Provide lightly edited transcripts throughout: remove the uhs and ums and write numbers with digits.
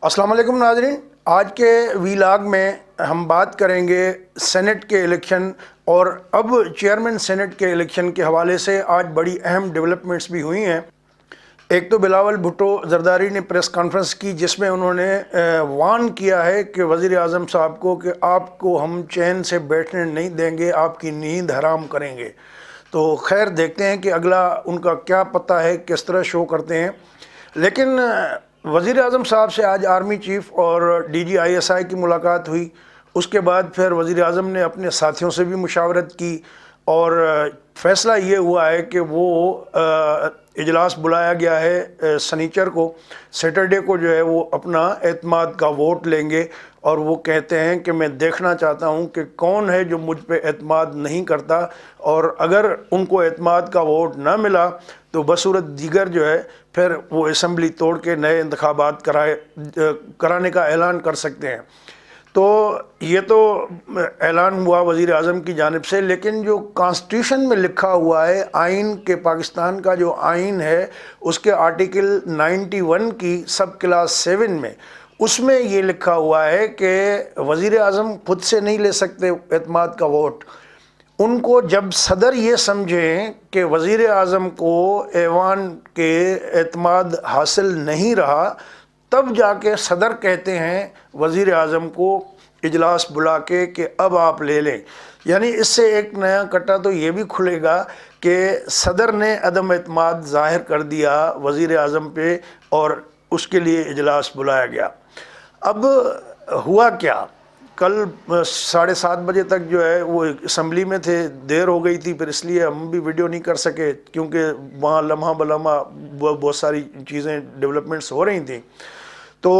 अस्सलाम वालेकुम नाजरीन। आज के वीलाग में हम बात करेंगे सेनेट के इलेक्शन और अब चेयरमैन सेनेट के इलेक्शन के हवाले से आज बड़ी अहम डेवलपमेंट्स भी हुई हैं। एक तो बिलावल भुट्टो जरदारी ने प्रेस कॉन्फ्रेंस की जिसमें उन्होंने वार्न किया है कि वज़ीर आज़म साहब को कि आपको हम चैन से बैठने नहीं देंगे, आपकी नींद हराम करेंगे। तो खैर देखते हैं कि अगला उनका क्या पता है, किस तरह शो करते हैं। लेकिन वज़ीर आज़म साहब से आज आर्मी चीफ़ और DG ISI की मुलाकात हुई। उसके बाद फिर वज़ीर आज़म ने अपने साथियों से भी मुशावरत की और फ़ैसला ये हुआ है कि वो इजलास बुलाया गया है सनीचर को, सैटरडे को जो है वो अपना एतमाद का वोट लेंगे। और वो कहते हैं कि मैं देखना चाहता हूं कि कौन है जो मुझ पे एतमाद नहीं करता, और अगर उनको एतमाद का वोट ना मिला तो बसूरत दीगर जो है फिर वो असम्बली तोड़ के नए इंतखाबात कराने का ऐलान कर सकते हैं। तो ये तो ऐलान हुआ वज़ीर आज़म की जानिब से, लेकिन जो कॉन्स्टिट्यूशन में लिखा हुआ है, आइन के पाकिस्तान का जो आइन है उसके आर्टिकल 91 की सब क्लास 7 में, उसमें ये लिखा हुआ है कि वज़ीर आज़म खुद से नहीं ले सकते एतमाद का वोट। उनको जब सदर ये समझें कि वज़ीर आज़म को ऐवान के एतमाद हासिल नहीं रहा, तब जाके सदर कहते हैं वज़ीर आज़म को इजलास बुला के कि अब आप ले लें। यानी इससे एक नया कट्टा तो ये भी खुलेगा कि सदर ने अदम एतमाद ज़ाहिर कर दिया वज़ीर आज़म पे और उसके लिए इजलास बुलाया गया। अब हुआ क्या, कल 7:30 बजे तक जो है वो असम्बली में थे, देर हो गई थी, फिर इसलिए हम भी वीडियो नहीं कर सके क्योंकि वहाँ लम्हा बलम्हा बहुत सारी चीज़ें डेवलपमेंट्स हो रही थी। तो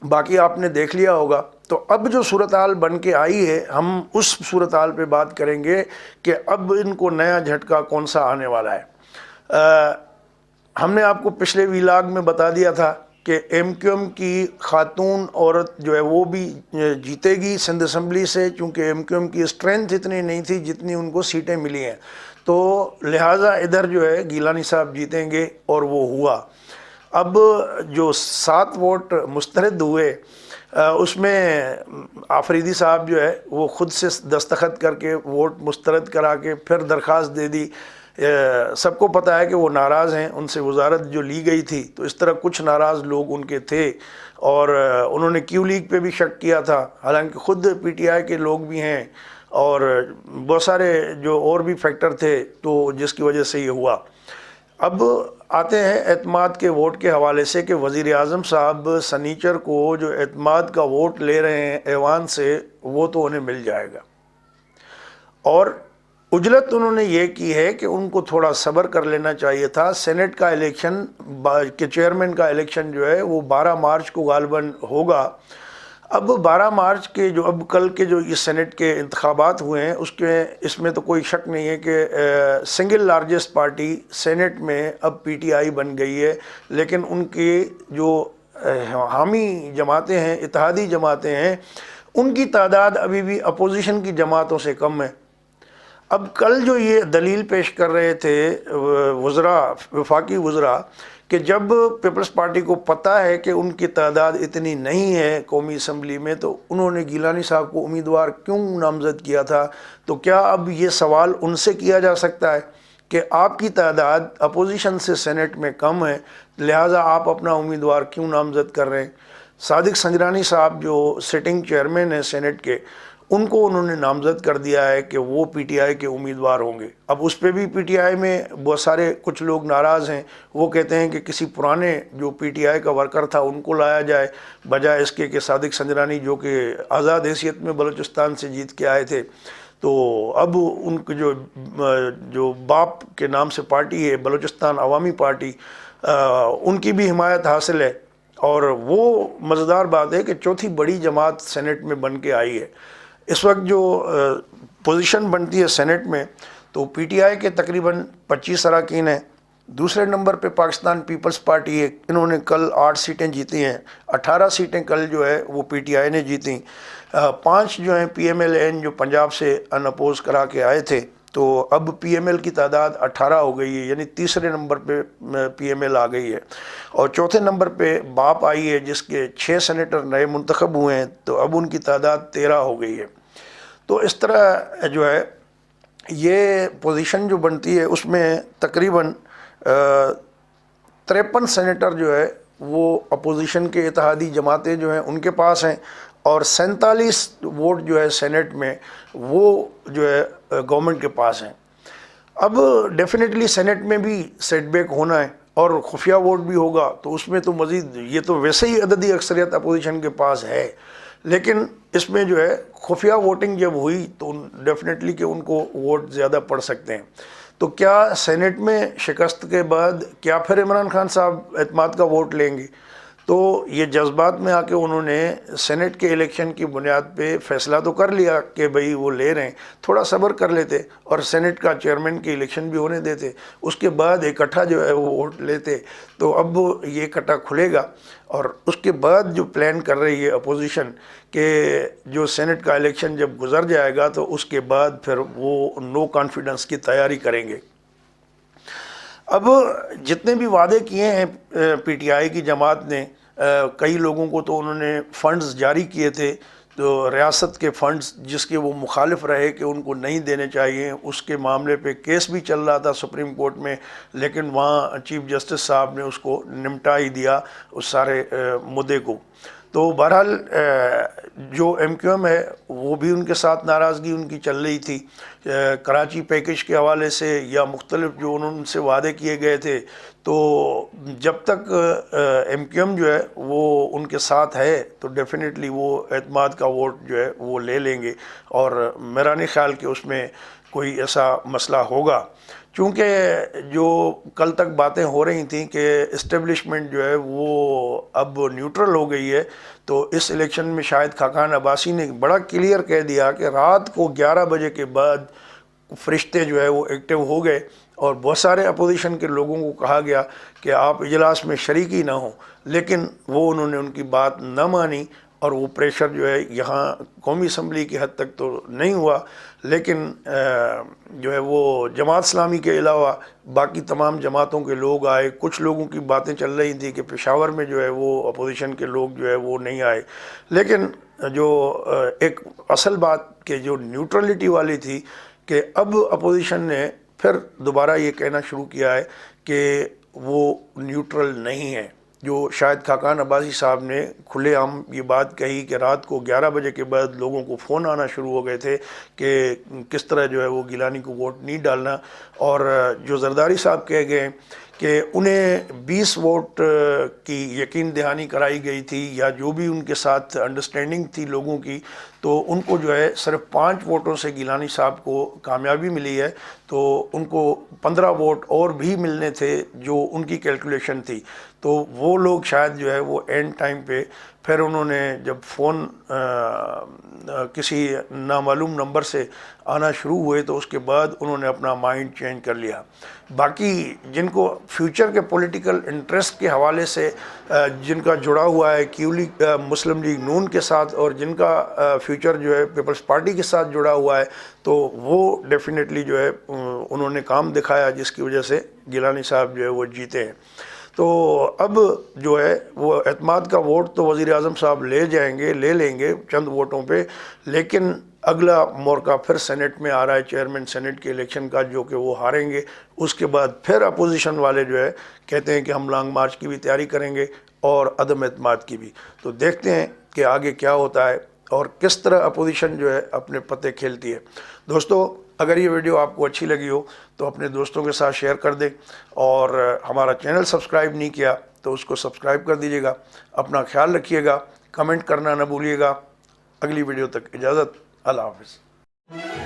बाकी आपने देख लिया होगा। तो अब जो सूरत हाल बन के आई है, हम उस सूरत हाल पे बात करेंगे कि अब इनको नया झटका कौन सा आने वाला है। हमने आपको पिछले वीलाग में बता दिया था कि MQM की खातून औरत जो है वो भी जीतेगी सिंध असम्बली से, चूँकि MQM की स्ट्रेंथ इतनी नहीं थी जितनी उनको सीटें मिली हैं, तो लिहाजा इधर जो है गीलानी साहब जीतेंगे, और वो हुआ। अब जो 7 वोट मुस्तरद हुए उसमें आफरीदी साहब जो है वो ख़ुद से दस्तखत करके वोट मुस्तरद करा के फिर दरख्वास्त दे दी। सबको पता है कि वो नाराज़ हैं, उनसे वजारत जो ली गई थी, तो इस तरह कुछ नाराज़ लोग उनके थे और उन्होंने क्यू लीग पे भी शक किया था, हालांकि ख़ुद PTI के लोग भी हैं और बहुत सारे जो और भी फैक्टर थे तो जिसकी वजह से ये हुआ। अब आते हैं एतमाद के वोट के हवाले से कि वज़ीर आज़म साहब सनीचर को जो एतमाद का वोट ले रहे हैं ऐवान से, वो तो उन्हें मिल जाएगा। और उजलत उन्होंने ये की है कि उनको थोड़ा सब्र कर लेना चाहिए था। सेनेट का इलेक्शन के चेयरमैन का इलेक्शन जो है वो 12 मार्च को गालिबन होगा। अब 12 मार्च के जो अब कल के जो ये सेनेट के इंतखाबात हुए हैं उसके इसमें तो कोई शक नहीं है कि सिंगल लार्जेस्ट पार्टी सेनेट में अब PTI बन गई है, लेकिन उनकी जो हामी जमातें हैं, इत्तेहादी जमातें हैं, उनकी तादाद अभी भी अपोजिशन की जमातों से कम है। अब कल जो ये दलील पेश कर रहे थे वज़रा, वफाकी वज़रा, कि जब पीपल्स पार्टी को पता है कि उनकी तादाद इतनी नहीं है कौमी असम्बली में, तो उन्होंने गीलानी साहब को उम्मीदवार क्यों नामज़द किया था। तो क्या अब ये सवाल उनसे किया जा सकता है कि आपकी तादाद अपोजिशन से सेनेट में कम है, लिहाजा आप अपना उम्मीदवार क्यों नामज़द कर रहे हैं। सादिक संजरानी साहब जो सिटिंग चेयरमैन हैं सेनेट के, उनको उन्होंने नामज़द कर दिया है कि वो PTI के उम्मीदवार होंगे। अब उस पर भी PTI में बहुत सारे कुछ लोग नाराज़ हैं। वो कहते हैं कि किसी पुराने जो PTI का वर्कर था उनको लाया जाए, बजाय इसके कि सादिक संजरानी जो कि आज़ाद हैसियत में बलूचिस्तान से जीत के आए थे। तो अब उनके जो बाप के नाम से पार्टी है बलूचिस्तान अवामी पार्टी, उनकी भी हिमायत हासिल है। और वो मज़ेदार बात है कि चौथी बड़ी जमात सेनेट में बन के आई है। इस वक्त जो पोजीशन बनती है सेनेट में, तो PTI के तकरीबन 25 अरकान हैं। दूसरे नंबर पे पाकिस्तान पीपल्स पार्टी है, इन्होंने कल 8 सीटें जीती हैं। 18 सीटें कल जो है वो PTI ने जीती। 5 जो हैं PMLN जो पंजाब से अनअपोज करा के आए थे, تو اب پی ایم ایل کی تعداد 18 ہو گئی ہے، یعنی تیسرے نمبر پہ پی ایم ایل آ گئی ہے، اور چوتھے نمبر پہ باپ آئی ہے جس کے 6 سینیٹر نئے منتخب ہوئے ہیں، تو اب ان کی تعداد 13 ہو گئی ہے۔ تو اس طرح جو ہے یہ پوزیشن جو بنتی ہے اس میں تقریباً 53 سینیٹر جو ہے وہ اپوزیشن کے اتحادی جماعتیں جو ہیں ان کے پاس ہیں، اور 47 ووٹ جو ہے سینٹ میں وہ جو ہے گورنمنٹ کے پاس ہیں۔ اب ڈیفینیٹلی سینٹ میں بھی سیٹ بیک ہونا ہے اور خفیہ ووٹ بھی ہوگا، تو اس میں تو مزید، یہ تو ویسے ہی عددی اکثریت اپوزیشن کے پاس ہے، لیکن اس میں جو ہے خفیہ ووٹنگ جب ہوئی تو ڈیفینیٹلی کہ ان کو ووٹ زیادہ پڑ سکتے ہیں۔ تو کیا سینٹ میں شکست کے بعد کیا پھر عمران خان صاحب اعتماد کا ووٹ لیں گے؟ تو یہ جذبات میں آ کے انہوں نے سینٹ کے الیکشن کی بنیاد پہ فیصلہ تو کر لیا کہ بھئی وہ لے رہے ہیں، تھوڑا صبر کر لیتے اور سینٹ کا چیئرمین کی الیکشن بھی ہونے دیتے، اس کے بعد اکٹھا جو ہے وہ ووٹ لیتے۔ تو اب یہ اکٹھا کھلے گا، اور اس کے بعد جو پلان کر رہی ہے اپوزیشن کہ جو سینٹ کا الیکشن جب گزر جائے گا تو اس کے بعد پھر وہ نو کانفیڈنس کی تیاری کریں گے۔ اب جتنے بھی وعدے کیے ہیں پی ٹی آئی کی جماعت نے، کئی لوگوں کو تو انہوں نے فنڈز جاری کیے تھے، تو ریاست کے فنڈز جس کے وہ مخالف رہے کہ ان کو نہیں دینے چاہیے، اس کے معاملے پہ کیس بھی چل رہا تھا سپریم کورٹ میں، لیکن وہاں چیف جسٹس صاحب نے اس کو نمٹا ہی دیا اس سارے مدعے کو۔ تو بہرحال جو ایم کیو ایم ہے وہ بھی ان کے ساتھ ناراضگی ان کی چل رہی تھی کراچی پیکج کے حوالے سے، یا مختلف جو انہوں سے وعدے کیے گئے تھے۔ تو جب تک ایم کیو ایم جو ہے وہ ان کے ساتھ ہے تو ڈیفینیٹلی وہ اعتماد کا ووٹ جو ہے وہ لے لیں گے، اور میرا نہیں خیال کہ اس میں کوئی ایسا مسئلہ ہوگا، چونکہ جو کل تک باتیں ہو رہی تھیں کہ اسٹیبلشمنٹ جو ہے وہ اب نیوٹرل ہو گئی ہے، تو اس الیکشن میں شاہد خاقان عباسی نے بڑا کلیئر کہہ دیا کہ رات کو 11 بجے کے بعد فرشتے جو ہے وہ ایکٹیو ہو گئے، اور بہت سارے اپوزیشن کے لوگوں کو کہا گیا کہ آپ اجلاس میں شریک ہی نہ ہوں، لیکن وہ انہوں نے ان کی بات نہ مانی، اور وہ پریشر جو ہے یہاں قومی اسمبلی کی حد تک تو نہیں ہوا، لیکن جو ہے وہ جماعت اسلامی کے علاوہ باقی تمام جماعتوں کے لوگ آئے۔ کچھ لوگوں کی باتیں چل رہی تھیں کہ پشاور میں جو ہے وہ اپوزیشن کے لوگ جو ہے وہ نہیں آئے، لیکن جو ایک اصل بات کہ جو نیوٹرلٹی والی تھی، کہ اب اپوزیشن نے پھر دوبارہ یہ کہنا شروع کیا ہے کہ وہ نیوٹرل نہیں ہے۔ جو شاہد خاقان عباسی صاحب نے کھلے عام یہ بات کہی کہ رات کو 11 بجے کے بعد لوگوں کو فون آنا شروع ہو گئے تھے کہ کس طرح جو ہے وہ گیلانی کو ووٹ نہیں ڈالنا، اور جو زرداری صاحب کہہ گئے کہ انہیں 20 ووٹ کی یقین دہانی کرائی گئی تھی، یا جو بھی ان کے ساتھ انڈرسٹینڈنگ تھی لوگوں کی، تو ان کو جو ہے صرف 5 ووٹوں سے گیلانی صاحب کو کامیابی ملی ہے، تو ان کو 15 ووٹ اور بھی ملنے تھے جو ان کی کیلکولیشن تھی۔ تو وہ لوگ شاید جو ہے وہ اینڈ ٹائم پہ پھر انہوں نے جب فون کسی نامعلوم نمبر سے آنا شروع ہوئے تو اس کے بعد انہوں نے اپنا مائنڈ چینج کر لیا۔ باقی جن کو فیوچر کے پولیٹیکل انٹرسٹ کے حوالے سے جن کا جڑا ہوا ہے مسلم لیگ نون کے ساتھ، اور جن کا فیوچر جو ہے پیپلز پارٹی کے ساتھ جڑا ہوا ہے، تو وہ ڈیفینیٹلی جو ہے انہوں نے کام دکھایا جس کی وجہ سے گیلانی صاحب جو ہے وہ جیتے ہیں۔ تو اب جو ہے وہ اعتماد کا ووٹ تو وزیر اعظم صاحب لے لیں گے چند ووٹوں پہ، لیکن اگلا موقع پھر سینٹ میں آ رہا ہے چیئرمین سینٹ کے الیکشن کا، جو کہ وہ ہاریں گے۔ اس کے بعد پھر اپوزیشن والے جو ہے کہتے ہیں کہ ہم لانگ مارچ کی بھی تیاری کریں گے اور عدم اعتماد کی بھی۔ تو دیکھتے ہیں کہ آگے کیا ہوتا ہے اور کس طرح اپوزیشن جو ہے اپنے پتے کھیلتی ہے۔ دوستو، اگر یہ ویڈیو آپ کو اچھی لگی ہو تو اپنے دوستوں کے ساتھ شیئر کر دیں، اور ہمارا چینل سبسکرائب نہیں کیا تو اس کو سبسکرائب کر دیجیے گا۔ اپنا خیال رکھیے گا، کمنٹ کرنا نہ بھولیے گا۔ اگلی ویڈیو تک اجازت، اللہ حافظ۔